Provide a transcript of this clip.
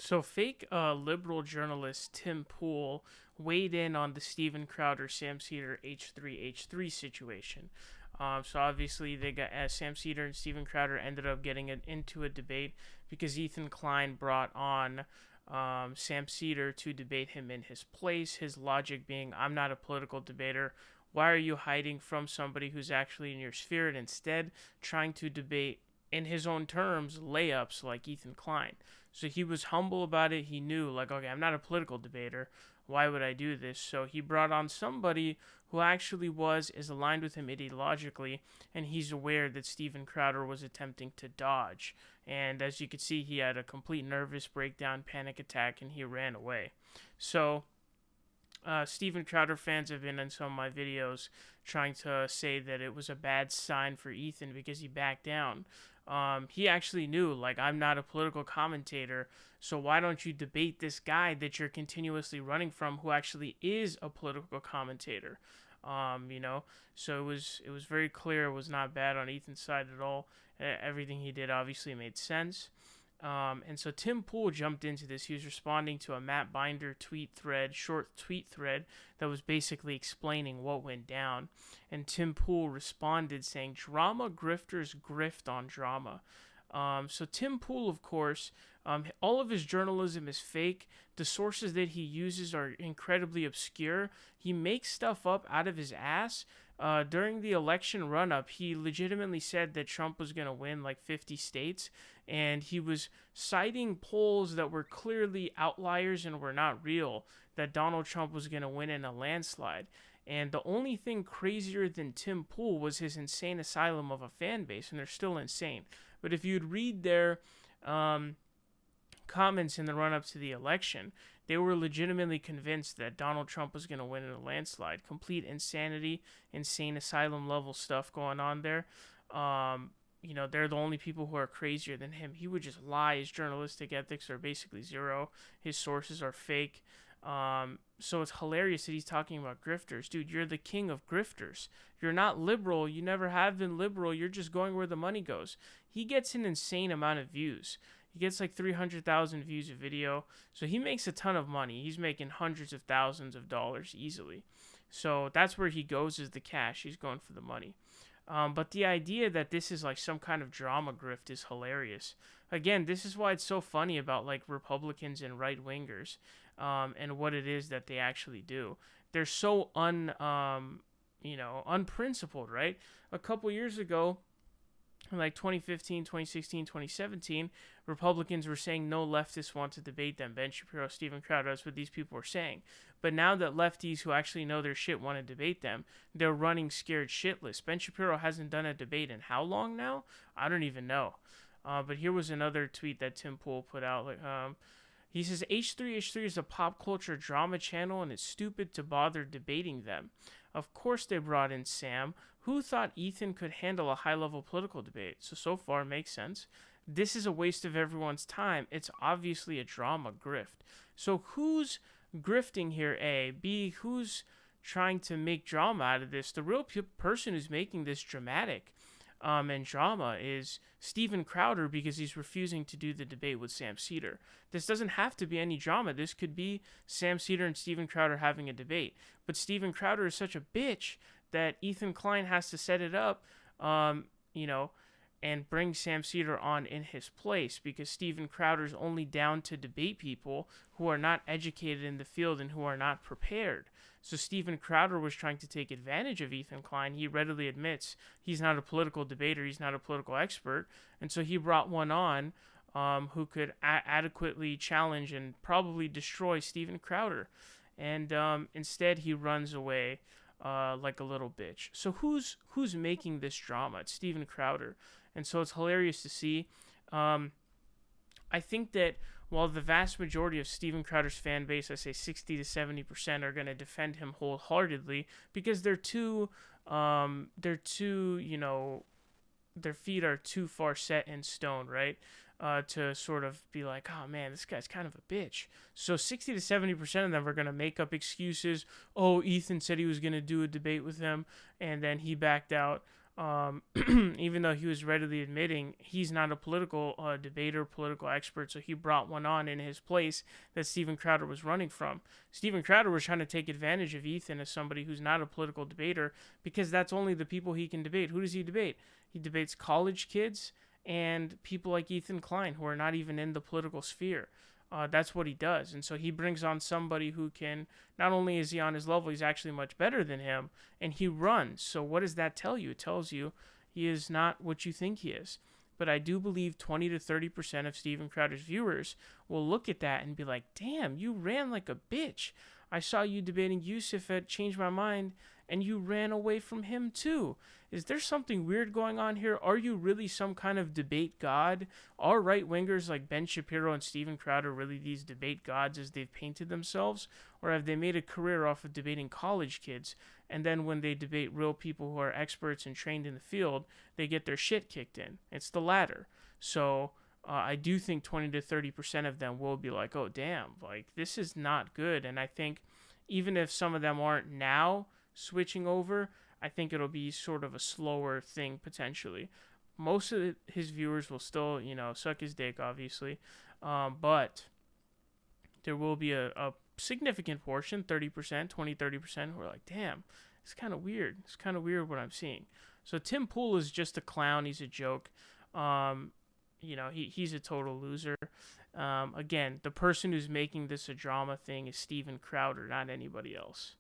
So, fake liberal journalist Tim Pool weighed in on the Steven Crowder Sam Seder H3H3 situation. So obviously they got Sam Seder and Steven Crowder ended up getting into a debate because Ethan Klein brought on Sam Seder to debate him in his place. His logic being, "I'm not a political debater. Why are you hiding from somebody who's actually in your sphere and instead trying to debate in his own terms layups like Ethan Klein?" So he was humble about it. He knew, like, okay, I'm not a political debater. Why would I do this? So he brought on somebody who actually is aligned with him ideologically, and he's aware that Steven Crowder was attempting to dodge. And as you could see, he had a complete nervous breakdown, panic attack, and he ran away. So Steven Crowder fans have been in some of my videos trying to say that it was a bad sign for Ethan because he backed down. He actually knew, like, I'm not a political commentator, so why don't you debate this guy that you're continuously running from who actually is a political commentator? You know, so it was very clear it was not bad on Ethan's side at all. Everything he did obviously made sense. And so Tim Pool jumped into this. He was responding to a Matt Binder short tweet thread that was basically explaining what went down. And Tim Pool responded saying, "Drama grifters grift on drama." So Tim Pool, of course, all of his journalism is fake. The sources that he uses are incredibly obscure. He makes stuff up out of his ass. During the election run-up, he legitimately said that Trump was going to win like 50 states, and he was citing polls that were clearly outliers and were not real, that Donald Trump was going to win in a landslide. And the only thing crazier than Tim Pool was his insane asylum of a fan base, and they're still insane. But if you'd read their comments in the run-up to the election, they were legitimately convinced that Donald Trump was going to win in a landslide. Complete insanity, insane asylum level stuff going on there. They're the only people who are crazier than him. He would just lie. His journalistic ethics are basically zero. His sources are fake. So it's hilarious that he's talking about grifters. Dude, you're the king of grifters. You're not liberal. You never have been liberal. You're just going where the money goes. He gets an insane amount of views. He gets like 300,000 views a video. So he makes a ton of money. He's making hundreds of thousands of dollars easily. So that's where he goes, is the cash. He's going for the money. But the idea that this is like some kind of drama grift is hilarious. Again, this is why it's so funny about like Republicans and right wingers, and what it is that they actually do. They're so unprincipled, right? A couple years ago, like 2015, 2016, 2017, Republicans were saying no leftists want to debate them. Ben Shapiro, Steven Crowder, that's what these people were saying. But now that lefties who actually know their shit want to debate them, they're running scared shitless. Ben Shapiro hasn't done a debate in how long now? I don't even know. But here was another tweet that Tim Pool put out. He says, H3H3 is a pop culture drama channel and it's stupid to bother debating them. Of course they brought in Sam. Who thought Ethan could handle a high-level political debate? So far, makes sense. This is a waste of everyone's time. It's obviously a drama grift. So who's grifting here, A? B, who's trying to make drama out of this? The real person who's making this dramatic and drama is Steven Crowder, because he's refusing to do the debate with Sam Seder. This doesn't have to be any drama. This could be Sam Seder and Steven Crowder having a debate. But Steven Crowder is such a bitch that Ethan Klein has to set it up, and bring Sam Seder on in his place, because Steven Crowder's only down to debate people who are not educated in the field and who are not prepared. So Steven Crowder was trying to take advantage of Ethan Klein. He readily admits he's not a political debater. He's not a political expert. And so he brought one on who could adequately challenge and probably destroy Steven Crowder. And instead he runs away like a little bitch. So who's making this drama? It's Steven Crowder. And so it's hilarious to see. I think that while the vast majority of Steven Crowder's fan base, I say 60 to 70%, are going to defend him wholeheartedly because their feet are too far set in stone, right? To sort of be like, oh man, this guy's kind of a bitch. So 60 to 70% of them are going to make up excuses. Oh, Ethan said he was going to do a debate with him, and then he backed out. Even though he was readily admitting he's not a political debater, political expert, so he brought one on in his place that Steven Crowder was running from. Steven Crowder was trying to take advantage of Ethan as somebody who's not a political debater because that's only the people he can debate. Who does he debate? He debates college kids and people like Ethan Klein who are not even in the political sphere. That's what he does. And so he brings on somebody who can, not only is he on his level, he's actually much better than him, and he runs. So what does that tell you? It tells you he is not what you think he is. But I do believe 20 to 30% of Steven Crowder's viewers will look at that and be like, damn, you ran like a bitch. I saw you debating Yusuf at Change My Mind, and you ran away from him too. Is there something weird going on here? Are you really some kind of debate god? Are right-wingers like Ben Shapiro and Steven Crowder really these debate gods as they've painted themselves? Or have they made a career off of debating college kids, and then when they debate real people who are experts and trained in the field, they get their shit kicked in? It's the latter. So I do think 20 to 30% of them will be like, oh, damn, like, this is not good. And I think even if some of them aren't now switching over, I think it'll be sort of a slower thing potentially. Most of his viewers will still, suck his dick, obviously. But there will be a significant portion, 30%, 20, 30%, who are like, damn, it's kind of weird. It's kind of weird what I'm seeing. So Tim Pool is just a clown. He's a joke. He's a total loser. Again, the person who's making this a drama thing is Steven Crowder, not anybody else.